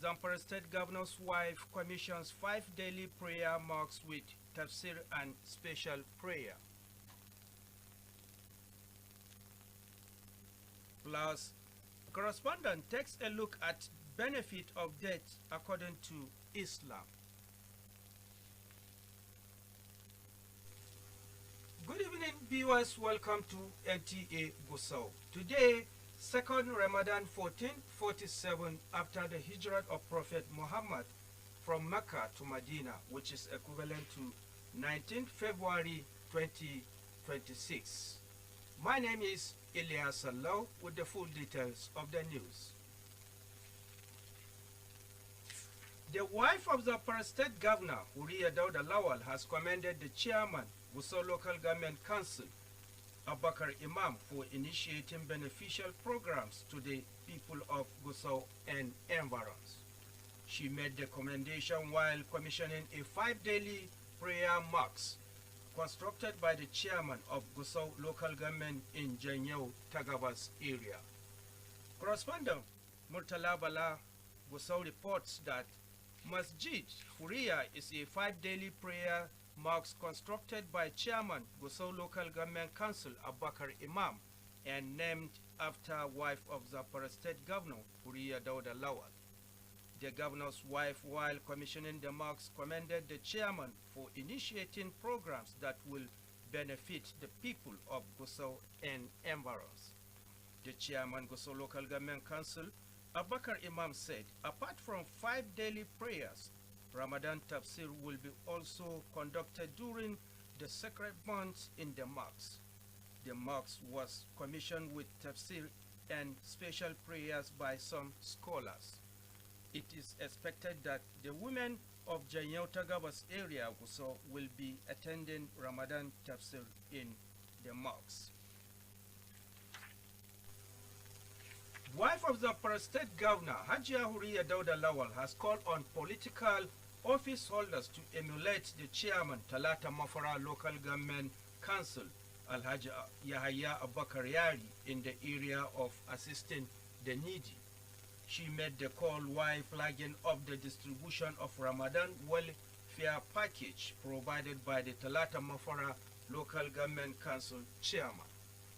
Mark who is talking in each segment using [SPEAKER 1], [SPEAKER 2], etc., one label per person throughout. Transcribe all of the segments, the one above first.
[SPEAKER 1] Zamfara State Governor's wife commissions 5 daily prayer mosques with tafsir and special prayer. Plus, correspondent takes a look at benefit of death according to Islam. Good evening, viewers. Welcome to NTA Gusau. Today, second Ramadan 1447 after the hijrah of Prophet Muhammad from Mecca to Medina, which is equivalent to 19th February 2026. My name is Ilyas Sallau with the full details of the news. The wife of the State Governor, Uriya Dauda Lawal, has commended the chairman, Gusau Local Government Council, Abakar Imam, for initiating beneficial programs to the people of Gusau and environs. She made the commendation while commissioning a 5 daily prayer mosque constructed by the chairman of Gusau Local Government in Janyau, Tagabas area. Correspondent Murtala Bala Gusau reports that Masjid Furiya is a 5 daily prayer mosque constructed by Chairman Gusau Local Government Council Abakar Imam and named after wife of Zamfara State Governor Uriya Dauda Lawal. The governor's wife, while commissioning the mosque, commended the chairman for initiating programs that will benefit the people of Gusau and environs. The chairman Gusau Local Government Council Abakar Imam said, apart from 5 daily prayers, Ramadan Tafsir will be also conducted during the sacred months in the mosque. The mosque was commissioned with Tafsir and special prayers by some scholars. It is expected that the women of Janyau Tagabas area Gusau will be attending Ramadan Tafsir in the mosque. Wife of the State Governor, Hajia Huriya Dauda Lawal, has called on political office holders to emulate the chairman, Talata Mafara Local Government Council, Alhaji Yahaya Abakar Yari, in the area of assisting the needy. She made the call while flagging up the distribution of Ramadan welfare package provided by the Talata Mafara Local Government Council chairman.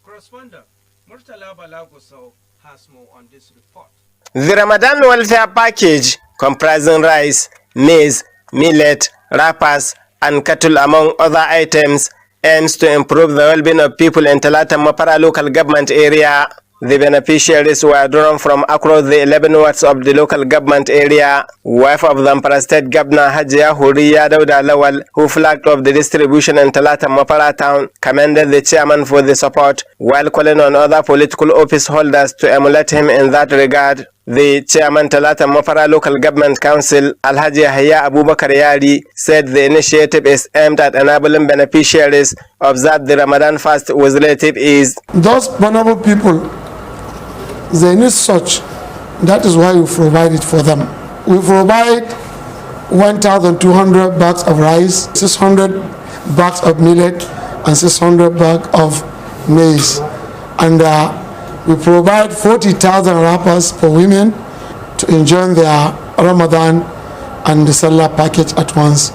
[SPEAKER 1] Correspondent Murtala Balagosau has more on this report.
[SPEAKER 2] The Ramadan welfare package, comprising rice, maize, millet, wrappers, and cattle among other items, aims to improve the well-being of people in Talata Mapara local government area. The beneficiaries were drawn from across the 11 wards of the local government area. Wife of Zamfara State Governor Hajia Huriya Dauda Lawal, who flagged off the distribution in Talata Mapara town, commended the chairman for the support, while calling on other political office holders to emulate him in that regard. The chairman Talata Mapara Local Government Council, Alhaji Yahya Abubakar Yari, said the initiative is aimed at enabling beneficiaries observe the Ramadan fast with relative ease.
[SPEAKER 3] Those vulnerable people, they need such. That is why we provide it for them. We provide 1,200 bags of rice, 600 bags of millet, and 600 bags of maize. And we provide 40,000 wrappers for women to enjoy their Ramadan and the Salah package at once.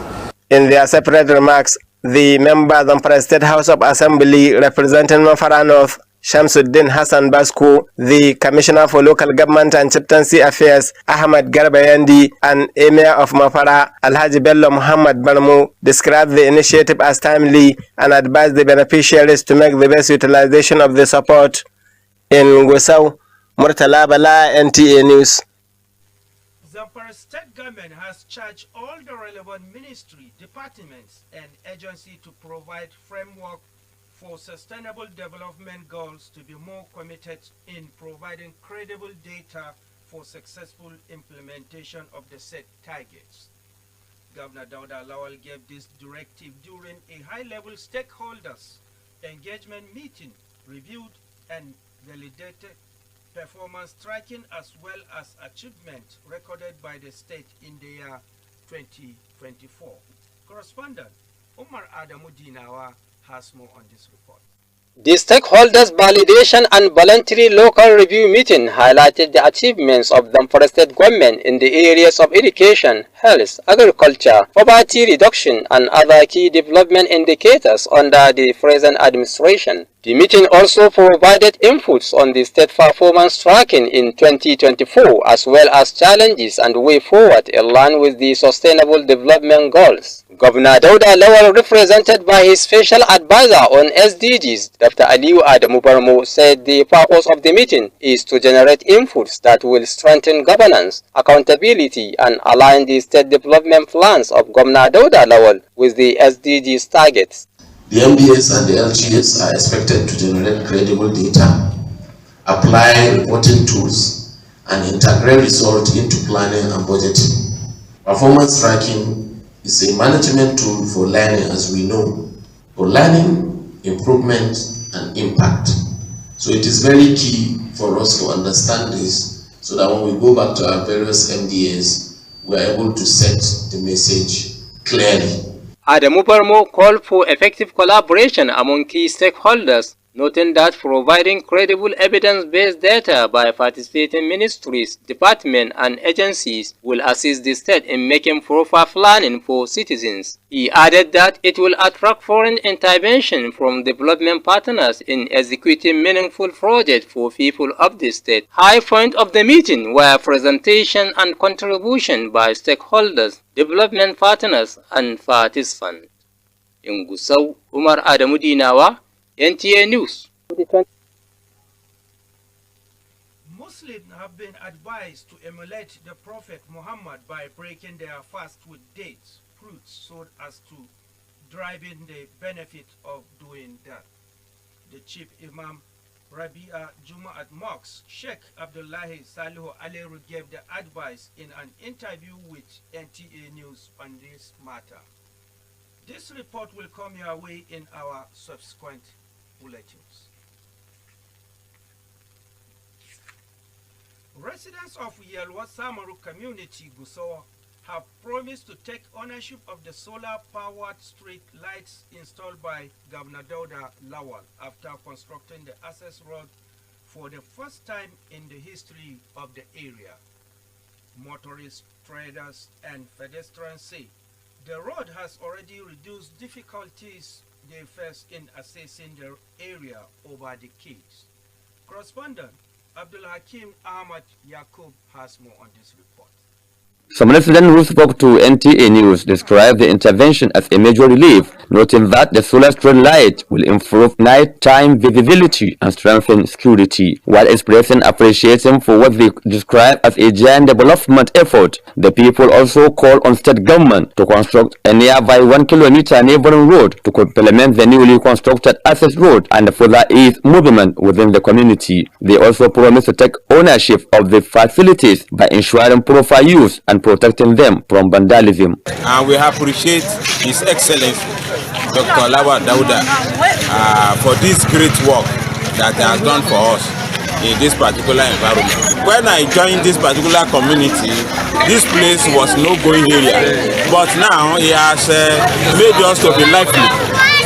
[SPEAKER 2] In their separate remarks, the members of the State House of Assembly representing Mafara North, Shamsuddin Hassan Basku, the Commissioner for Local Government and Chieftaincy Affairs, Ahmad Garbayandi, and Emir of Mafara, Alhaji Bello Muhammad Barmu, described the initiative as timely and advised the beneficiaries to make the best utilization of the support. In Gusau, Murtala Bala, NTA News.
[SPEAKER 1] The State Government has charged all the relevant ministry, departments, and agencies to provide framework for sustainable development goals to be more committed in providing credible data for successful implementation of the set targets. Governor Dauda Lawal gave this directive during a high-level stakeholders engagement meeting, reviewed and validated performance tracking as well as achievements recorded by the state in the year 2024. Correspondent Umar Adamu Dinawa has more on this report.
[SPEAKER 4] The stakeholders' validation and voluntary local review meeting highlighted the achievements of the forested government in the areas of education, health, agriculture, poverty reduction, and other key development indicators under the present administration. The meeting also provided inputs on the state performance tracking in 2024 as well as challenges and way forward in line with the Sustainable Development Goals. Governor Dauda Lawal, represented by his special advisor on SDGs, Dr. Aliyu Adamu Barmo, said the purpose of the meeting is to generate inputs that will strengthen governance, accountability, and align the state development plans of Governor Dauda Lawal with the SDGs targets.
[SPEAKER 5] The MDS and the LGS are expected to generate credible data, apply reporting tools, and integrate results into planning and budgeting. Performance tracking is a management tool for learning, as we know, for learning, improvement, and impact. So it is very key for us to understand this so that when we go back to our various MDAs, we are able to set the message clearly.
[SPEAKER 4] Adamu Barmo called for effective collaboration among key stakeholders, noting that providing credible evidence-based data by participating ministries, departments, and agencies will assist the state in making proper planning for citizens. He added that it will attract foreign intervention from development partners in executing meaningful projects for people of the state. High point of the meeting were presentation and contribution by stakeholders, development partners, and participants. In Gusau, Umar Adamu Dinawa, NTA News.
[SPEAKER 1] Muslims have been advised to emulate the Prophet Muhammad by breaking their fast with dates, fruits, so as to drive in the benefit of doing that. The chief Imam Rabia Juma'at Mosque, Sheikh Abdullahi Salihu Aleru, gave the advice in an interview with NTA News on this matter. This report will come your way in our subsequent bulletins. Residents of Yelwa Samaru community, Gusau, have promised to take ownership of the solar-powered street lights installed by Governor Dauda Lawal after constructing the access road for the first time in the history of the area. Motorists, traders, and pedestrians say the road has already reduced difficulties they face in accessing the area over decades. Correspondent Abdul Hakim Ahmad Yakub has more on this report.
[SPEAKER 6] Some residents who spoke to NTA News described the intervention as a major relief, noting that the solar street light will improve nighttime visibility and strengthen security. While expressing appreciation for what they describe as a giant development effort, the people also called on state government to construct a nearby 1 kilometer neighboring road to complement the newly constructed access road and further ease movement within the community. They also promised to take ownership of the facilities by ensuring proper use and protecting them from vandalism.
[SPEAKER 7] And we appreciate His Excellency Dr. Lawal Dauda for this great work that he has done for us in this particular environment. When I joined this particular community, this place was no going area, but now he has made us to be lively.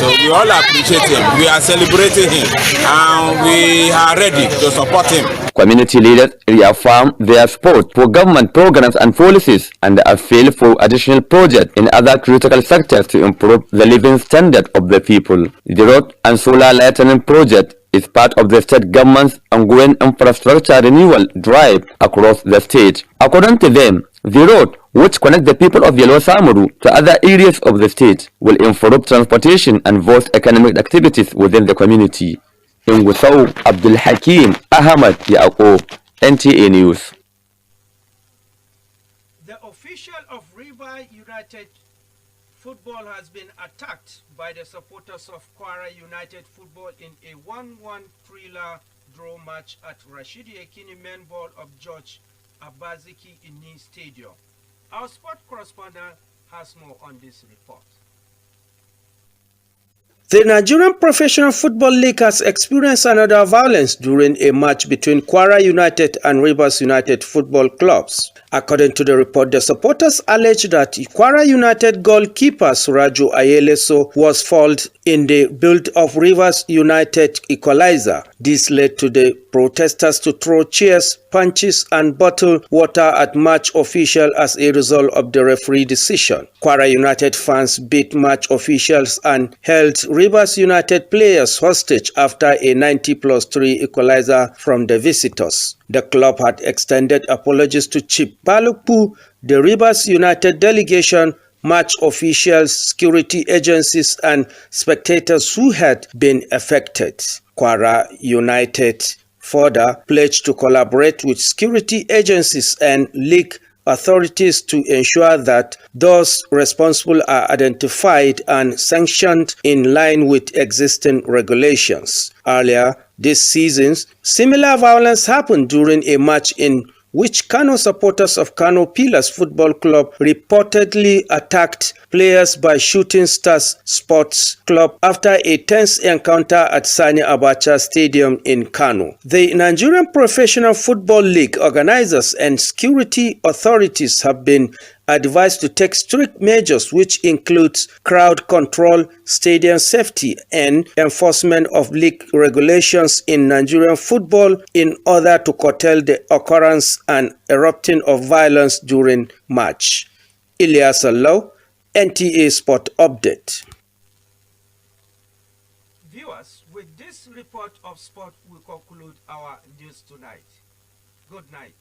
[SPEAKER 7] So we all appreciate him, we are celebrating him, and we are ready to support him.
[SPEAKER 6] Community leaders reaffirmed their support for government programs and policies and appeal for additional projects in other critical sectors to improve the living standard of the people. The road and solar lighting project is part of the state government's ongoing infrastructure renewal drive across the state. According to them, the road, which connects the people of Yellow Samaru to other areas of the state, will improve transportation and boost economic activities within the community. In Gusau, Abdul Hakim Ahmad Yaqub, NTA News.
[SPEAKER 1] The official of River United Football has been attacked by the supporters of Kwara United Football in a 1-1 thriller draw match at Rashidi Ekini main ball of George Abaziki Ini Stadium. Our sport correspondent has more on this report. The Nigerian Professional Football League has experienced another violence during a match between Kwara United and Rivers United football clubs. According to the report, the supporters alleged that Kwara United goalkeeper Suraju Ayeleso was fouled in the build of Rivers United equalizer. This led to the protesters to throw chairs, punches and bottle water at match officials as a result of the referee decision. Kwara United fans beat match officials and held Rivers United players hostage after a 90+3 equalizer from the visitors. The club had extended apologies to Chief Balukpu, the Rivers United delegation, match officials, security agencies and spectators who had been affected. Kwara United further pledged to collaborate with security agencies and league authorities to ensure that those responsible are identified and sanctioned in line with existing regulations. Earlier this season, similar violence happened during a match in which Kano supporters of Kano Pillars Football Club reportedly attacked players by Shooting Stars Sports Club after a tense encounter at Sani Abacha Stadium in Kano. The Nigerian Professional Football League organizers and security authorities have been advised to take strict measures which includes crowd control, stadium safety, and enforcement of league regulations in Nigerian football in order to curtail the occurrence and erupting of violence during match. Ilyas Allah, NTA Sport Update.
[SPEAKER 8] Viewers, with this report of sport, we conclude our news tonight. Good night.